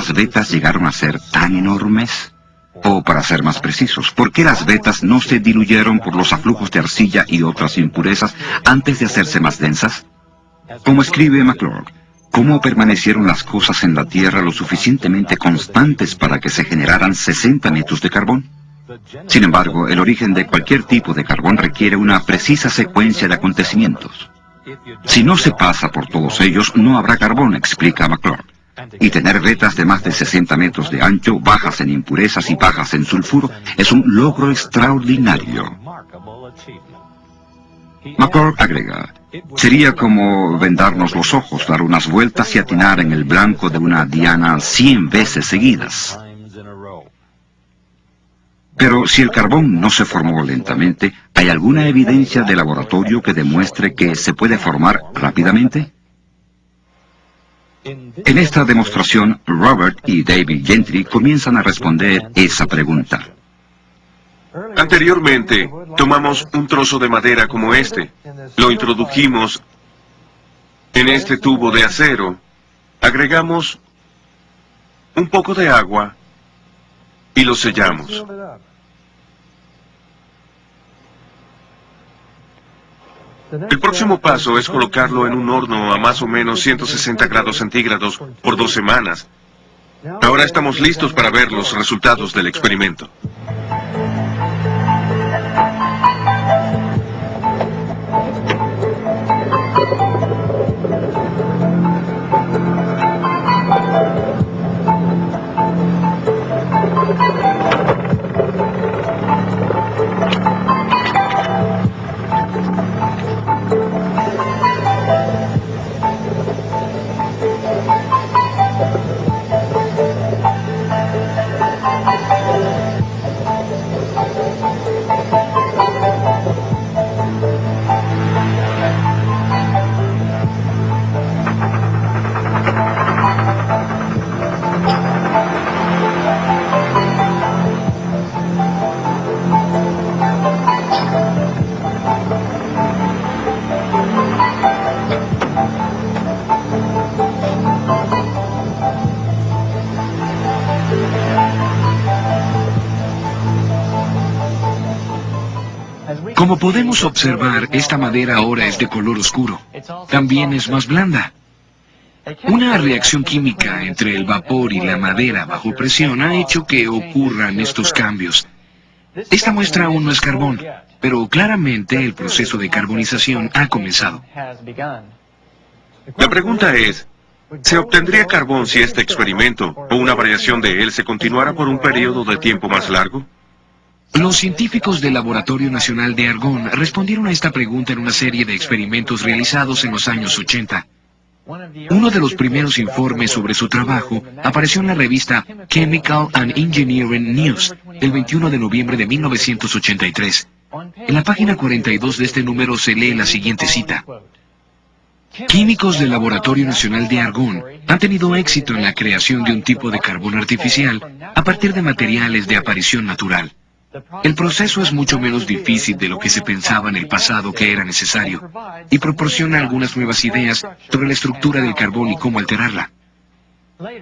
las vetas llegaron a ser tan enormes? O, para ser más precisos, ¿por qué las vetas no se diluyeron por los aflujos de arcilla y otras impurezas antes de hacerse más densas? Como escribe McClure, ¿cómo permanecieron las cosas en la Tierra lo suficientemente constantes para que se generaran 60 metros de carbón? Sin embargo, el origen de cualquier tipo de carbón requiere una precisa secuencia de acontecimientos. Si no se pasa por todos ellos, no habrá carbón, explica McClure. Y tener vetas de más de 60 metros de ancho, bajas en impurezas y bajas en sulfuro, es un logro extraordinario. McClure agrega, sería como vendarnos los ojos, dar unas vueltas y atinar en el blanco de una diana 100 veces seguidas. Pero si el carbón no se formó lentamente, ¿hay alguna evidencia de laboratorio que demuestre que se puede formar rápidamente? En esta demostración, Robert y David Gentry comienzan a responder esa pregunta. Anteriormente, tomamos un trozo de madera como este, lo introdujimos en este tubo de acero, agregamos un poco de agua y lo sellamos. El próximo paso es colocarlo en un horno a más o menos 160 grados centígrados por 2 semanas. Ahora estamos listos para ver los resultados del experimento. Como podemos observar, esta madera ahora es de color oscuro. También es más blanda. Una reacción química entre el vapor y la madera bajo presión ha hecho que ocurran estos cambios. Esta muestra aún no es carbón, pero claramente el proceso de carbonización ha comenzado. La pregunta es, ¿se obtendría carbón si este experimento o una variación de él se continuara por un periodo de tiempo más largo? Los científicos del Laboratorio Nacional de Argonne respondieron a esta pregunta en una serie de experimentos realizados en los años 80. Uno de los primeros informes sobre su trabajo apareció en la revista Chemical and Engineering News el 21 de noviembre de 1983. En la página 42 de este número se lee la siguiente cita. Químicos del Laboratorio Nacional de Argonne han tenido éxito en la creación de un tipo de carbón artificial a partir de materiales de aparición natural. El proceso es mucho menos difícil de lo que se pensaba en el pasado que era necesario, y proporciona algunas nuevas ideas sobre la estructura del carbón y cómo alterarla.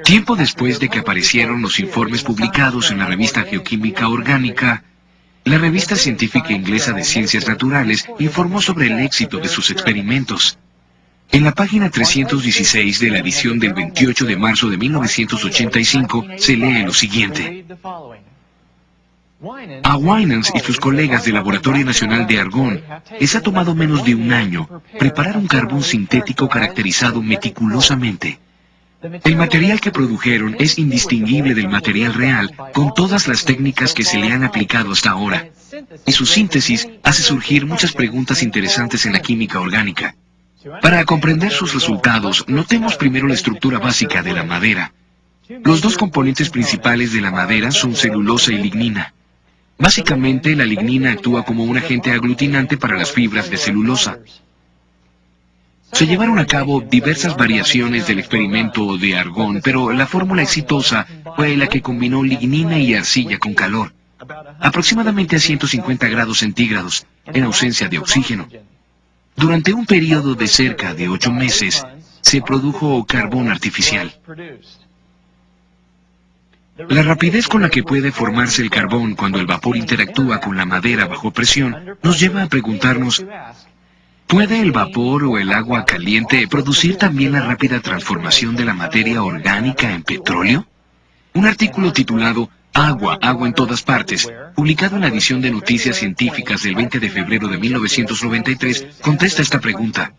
Tiempo después de que aparecieron los informes publicados en la revista Geoquímica Orgánica, la revista científica inglesa de Ciencias Naturales informó sobre el éxito de sus experimentos. En la página 316 de la edición del 28 de marzo de 1985 se lee lo siguiente. A Winans y sus colegas del Laboratorio Nacional de Argonne les ha tomado menos de un año preparar un carbón sintético caracterizado meticulosamente. El material que produjeron es indistinguible del material real con todas las técnicas que se le han aplicado hasta ahora. Y su síntesis hace surgir muchas preguntas interesantes en la química orgánica. Para comprender sus resultados, notemos primero la estructura básica de la madera. Los dos componentes principales de la madera son celulosa y lignina. Básicamente, la lignina actúa como un agente aglutinante para las fibras de celulosa. Se llevaron a cabo diversas variaciones del experimento de Argonne, pero la fórmula exitosa fue la que combinó lignina y arcilla con calor, aproximadamente a 150 grados centígrados, en ausencia de oxígeno. Durante un periodo de cerca de 8 meses, se produjo carbón artificial. La rapidez con la que puede formarse el carbón cuando el vapor interactúa con la madera bajo presión nos lleva a preguntarnos, ¿puede el vapor o el agua caliente producir también la rápida transformación de la materia orgánica en petróleo? Un artículo titulado Agua, agua en todas partes, publicado en la edición de Noticias Científicas del 20 de febrero de 1993, contesta esta pregunta.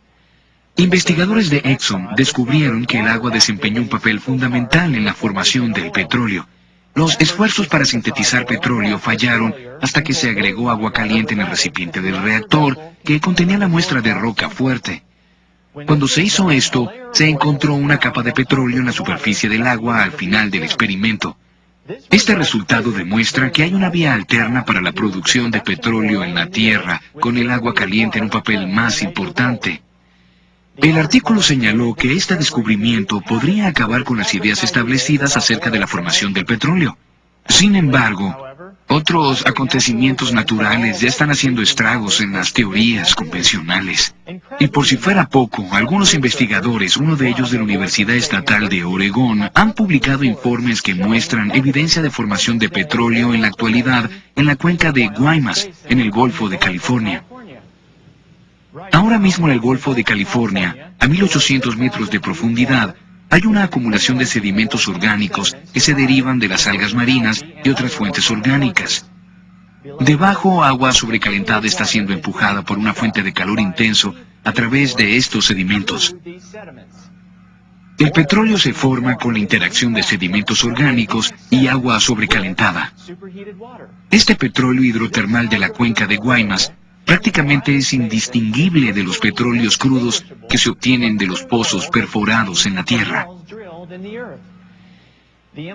Investigadores de Exxon descubrieron que el agua desempeñó un papel fundamental en la formación del petróleo. Los esfuerzos para sintetizar petróleo fallaron hasta que se agregó agua caliente en el recipiente del reactor, que contenía la muestra de roca fuerte. Cuando se hizo esto, se encontró una capa de petróleo en la superficie del agua al final del experimento. Este resultado demuestra que hay una vía alterna para la producción de petróleo en la Tierra, con el agua caliente en un papel más importante. El artículo señaló que este descubrimiento podría acabar con las ideas establecidas acerca de la formación del petróleo. Sin embargo, otros acontecimientos naturales ya están haciendo estragos en las teorías convencionales. Y por si fuera poco, algunos investigadores, uno de ellos de la Universidad Estatal de Oregón, han publicado informes que muestran evidencia de formación de petróleo en la actualidad en la cuenca de Guaymas, en el Golfo de California. Ahora mismo en el Golfo de California, a 1800 metros de profundidad, hay una acumulación de sedimentos orgánicos que se derivan de las algas marinas y otras fuentes orgánicas. Debajo, agua sobrecalentada está siendo empujada por una fuente de calor intenso a través de estos sedimentos. El petróleo se forma con la interacción de sedimentos orgánicos y agua sobrecalentada. Este petróleo hidrotermal de la cuenca de Guaymas prácticamente es indistinguible de los petróleos crudos que se obtienen de los pozos perforados en la Tierra.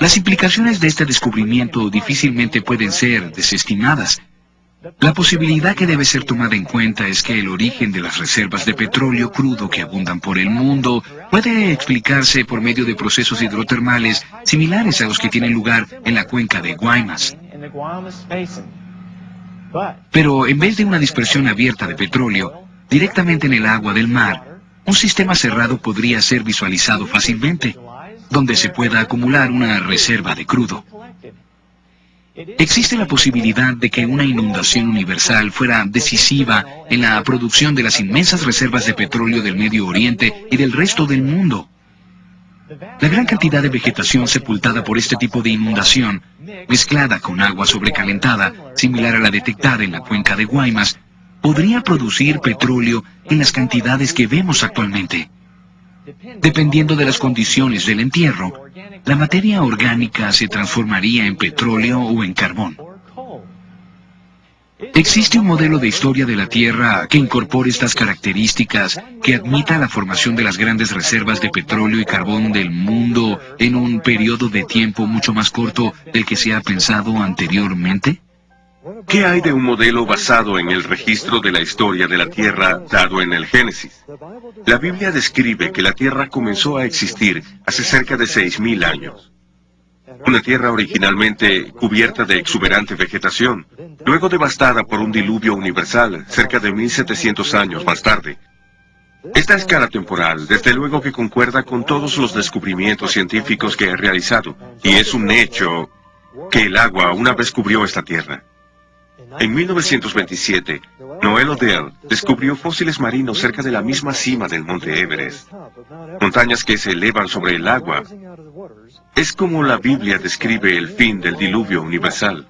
Las implicaciones de este descubrimiento difícilmente pueden ser desestimadas. La posibilidad que debe ser tomada en cuenta es que el origen de las reservas de petróleo crudo que abundan por el mundo puede explicarse por medio de procesos hidrotermales similares a los que tienen lugar en la cuenca de Guaymas. Pero en vez de una dispersión abierta de petróleo, directamente en el agua del mar, un sistema cerrado podría ser visualizado fácilmente, donde se pueda acumular una reserva de crudo. Existe la posibilidad de que una inundación universal fuera decisiva en la producción de las inmensas reservas de petróleo del Medio Oriente y del resto del mundo. La gran cantidad de vegetación sepultada por este tipo de inundación, mezclada con agua sobrecalentada, similar a la detectada en la cuenca de Guaymas, podría producir petróleo en las cantidades que vemos actualmente. Dependiendo de las condiciones del entierro, la materia orgánica se transformaría en petróleo o en carbón. ¿Existe un modelo de historia de la Tierra que incorpore estas características, que admita la formación de las grandes reservas de petróleo y carbón del mundo en un periodo de tiempo mucho más corto del que se ha pensado anteriormente? ¿Qué hay de un modelo basado en el registro de la historia de la Tierra dado en el Génesis? La Biblia describe que la Tierra comenzó a existir hace cerca de 6.000 años. Una tierra originalmente cubierta de exuberante vegetación, luego devastada por un diluvio universal cerca de 1700 años más tarde. Esta escala temporal, desde luego que concuerda con todos los descubrimientos científicos que he realizado, y es un hecho que el agua una vez cubrió esta tierra. En 1927, Noel Odell descubrió fósiles marinos cerca de la misma cima del monte Everest, montañas que se elevan sobre el agua. Es como la Biblia describe el fin del diluvio universal.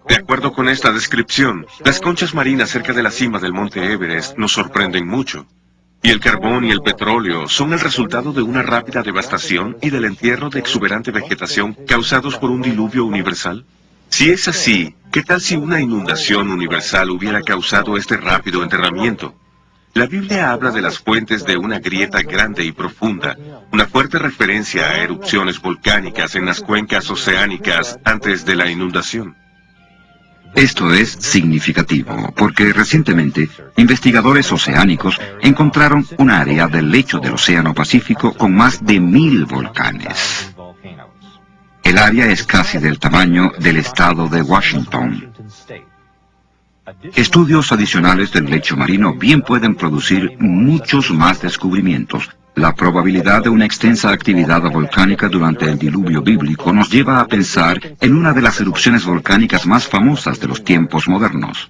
De acuerdo con esta descripción, las conchas marinas cerca de la cima del monte Everest nos sorprenden mucho. Y el carbón y el petróleo son el resultado de una rápida devastación y del entierro de exuberante vegetación causados por un diluvio universal. Si es así, ¿qué tal si una inundación universal hubiera causado este rápido enterramiento? La Biblia habla de las fuentes de una grieta grande y profunda, una fuerte referencia a erupciones volcánicas en las cuencas oceánicas antes de la inundación. Esto es significativo, porque recientemente investigadores oceánicos encontraron un área del lecho del Océano Pacífico con más de 1000 volcanes. El área es casi del tamaño del estado de Washington. Estudios adicionales del lecho marino bien pueden producir muchos más descubrimientos, La probabilidad de una extensa actividad volcánica durante el diluvio bíblico nos lleva a pensar en una de las erupciones volcánicas más famosas de los tiempos modernos.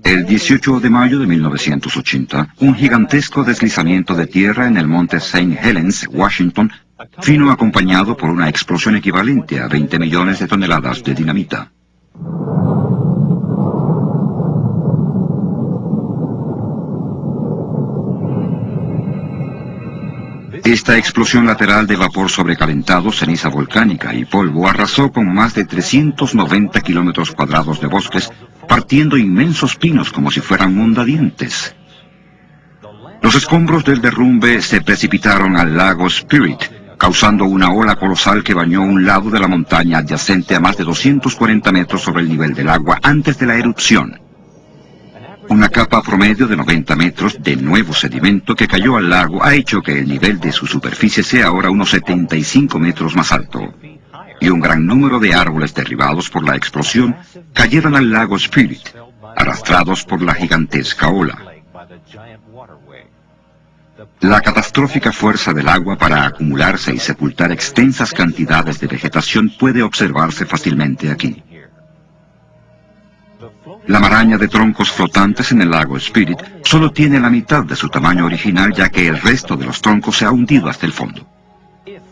El 18 de mayo de 1980, un gigantesco deslizamiento de tierra en el monte St. Helens, Washington, vino acompañado por una explosión equivalente a 20 millones de toneladas de dinamita. Esta explosión lateral de vapor sobrecalentado, ceniza volcánica y polvo arrasó con más de 390 kilómetros cuadrados de bosques, partiendo inmensos pinos como si fueran mondadientes. Los escombros del derrumbe se precipitaron al lago Spirit, causando una ola colosal que bañó un lado de la montaña adyacente a más de 240 metros sobre el nivel del agua antes de la erupción. Una capa promedio de 90 metros de nuevo sedimento que cayó al lago ha hecho que el nivel de su superficie sea ahora unos 75 metros más alto. Y un gran número de árboles derribados por la explosión cayeron al lago Spirit, arrastrados por la gigantesca ola. La catastrófica fuerza del agua para acumularse y sepultar extensas cantidades de vegetación puede observarse fácilmente aquí. La maraña de troncos flotantes en el lago Spirit solo tiene la mitad de su tamaño original, ya que el resto de los troncos se ha hundido hasta el fondo.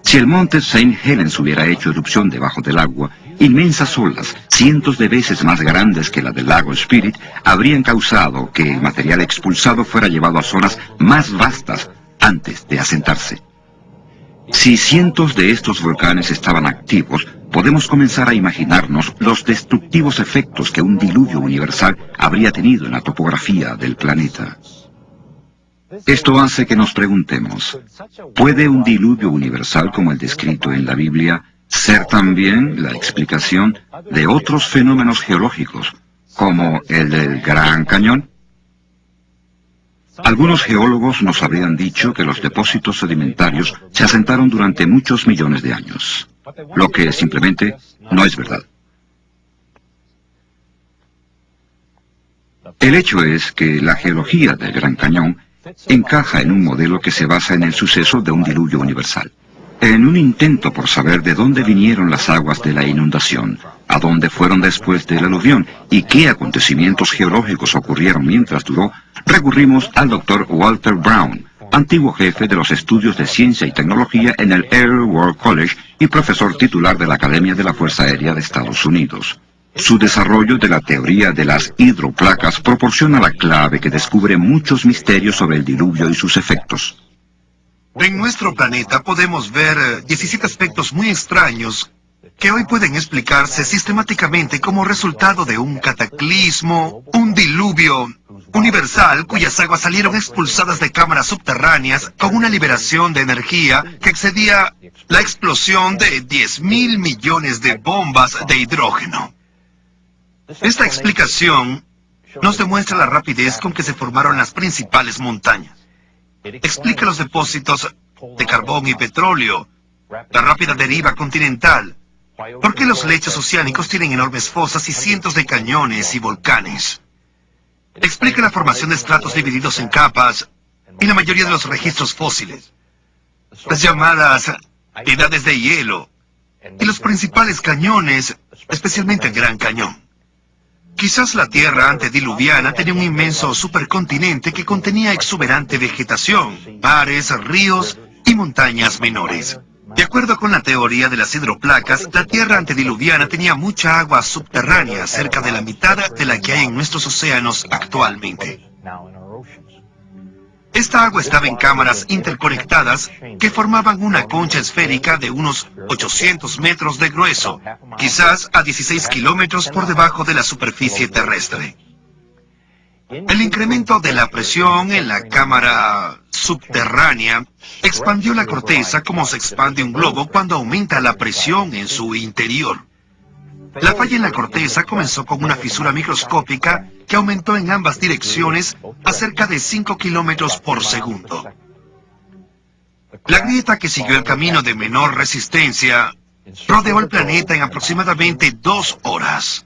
Si el monte St. Helens hubiera hecho erupción debajo del agua, inmensas olas, cientos de veces más grandes que la del lago Spirit, habrían causado que el material expulsado fuera llevado a zonas más vastas antes de asentarse. Si cientos de estos volcanes estaban activos, podemos comenzar a imaginarnos los destructivos efectos que un diluvio universal habría tenido en la topografía del planeta. Esto hace que nos preguntemos, ¿puede un diluvio universal como el descrito en la Biblia ser también la explicación de otros fenómenos geológicos, como el del Gran Cañón? Algunos geólogos nos habrían dicho que los depósitos sedimentarios se asentaron durante muchos millones de años, lo que simplemente no es verdad. El hecho es que la geología del Gran Cañón encaja en un modelo que se basa en el suceso de un diluvio universal. En un intento por saber de dónde vinieron las aguas de la inundación, a dónde fueron después del aluvión y qué acontecimientos geológicos ocurrieron mientras duró, recurrimos al Dr. Walter Brown, antiguo jefe de los estudios de ciencia y tecnología en el Air War College y profesor titular de la Academia de la Fuerza Aérea de Estados Unidos. Su desarrollo de la teoría de las hidroplacas proporciona la clave que descubre muchos misterios sobre el diluvio y sus efectos. En nuestro planeta podemos ver 17 aspectos muy extraños que hoy pueden explicarse sistemáticamente como resultado de un cataclismo, un diluvio universal cuyas aguas salieron expulsadas de cámaras subterráneas con una liberación de energía que excedía la explosión de 10.000 millones de bombas de hidrógeno. Esta explicación nos demuestra la rapidez con que se formaron las principales montañas. Explica los depósitos de carbón y petróleo, la rápida deriva continental, por qué los lechos oceánicos tienen enormes fosas y cientos de cañones y volcanes. Explica la formación de estratos divididos en capas y la mayoría de los registros fósiles, las llamadas edades de hielo y los principales cañones, especialmente el Gran Cañón. Quizás la Tierra antediluviana tenía un inmenso supercontinente que contenía exuberante vegetación, mares, ríos y montañas menores. De acuerdo con la teoría de las hidroplacas, la Tierra antediluviana tenía mucha agua subterránea, cerca de la mitad de la que hay en nuestros océanos actualmente. Esta agua estaba en cámaras interconectadas que formaban una concha esférica de unos 800 metros de grueso, quizás a 16 kilómetros por debajo de la superficie terrestre. El incremento de la presión en la cámara subterránea expandió la corteza como se expande un globo cuando aumenta la presión en su interior. La falla en la corteza comenzó con una fisura microscópica que aumentó en ambas direcciones a cerca de 5 kilómetros por segundo. La grieta que siguió el camino de menor resistencia rodeó el planeta en aproximadamente 2 horas.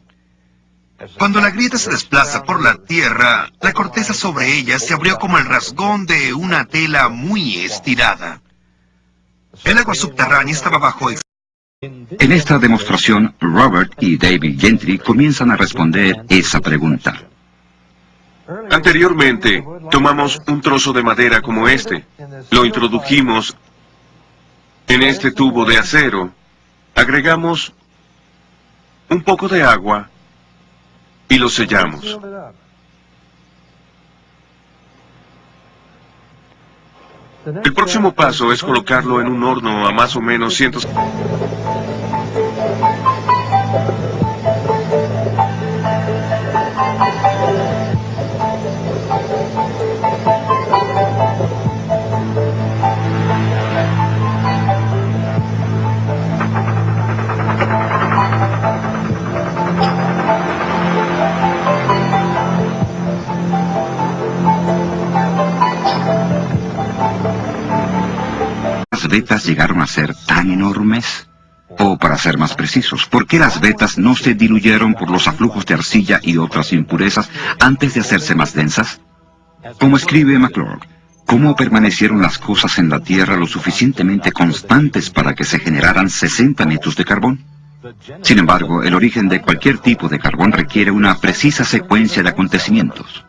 Cuando la grieta se desplaza por la Tierra, la corteza sobre ella se abrió como el rasgón de una tela muy estirada. El agua subterránea estaba bajo... En esta demostración, Robert y David Gentry comienzan a responder esa pregunta. Anteriormente, tomamos un trozo de madera como este, lo introdujimos en este tubo de acero, agregamos un poco de agua y lo sellamos. El próximo paso es colocarlo en un horno a más o menos 100... ¿Las vetas llegaron a ser tan enormes? O, para ser más precisos, ¿por qué las vetas no se diluyeron por los aflujos de arcilla y otras impurezas antes de hacerse más densas? Como escribe McClure, ¿cómo permanecieron las cosas en la Tierra lo suficientemente constantes para que se generaran 60 metros de carbón? Sin embargo, el origen de cualquier tipo de carbón requiere una precisa secuencia de acontecimientos.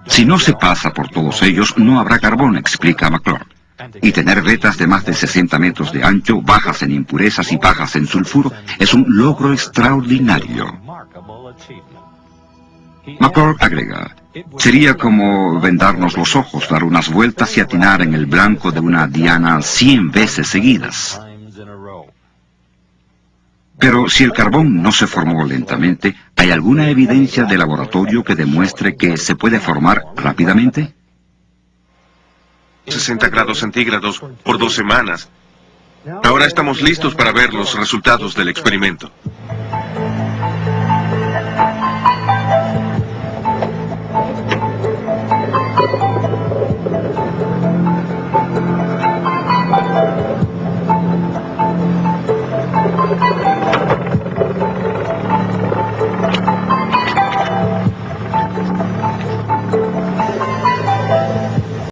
Si no se pasa por todos ellos, no habrá carbón, explica McClure. Y tener vetas de más de 60 metros de ancho, bajas en impurezas y bajas en sulfuro, es un logro extraordinario. McClure agrega, sería como vendarnos los ojos, dar unas vueltas y atinar en el blanco de una diana 100 veces seguidas. Pero si el carbón no se formó lentamente, ¿hay alguna evidencia de laboratorio que demuestre que se puede formar rápidamente? 60 grados centígrados por 2 semanas. Ahora estamos listos para ver los resultados del experimento.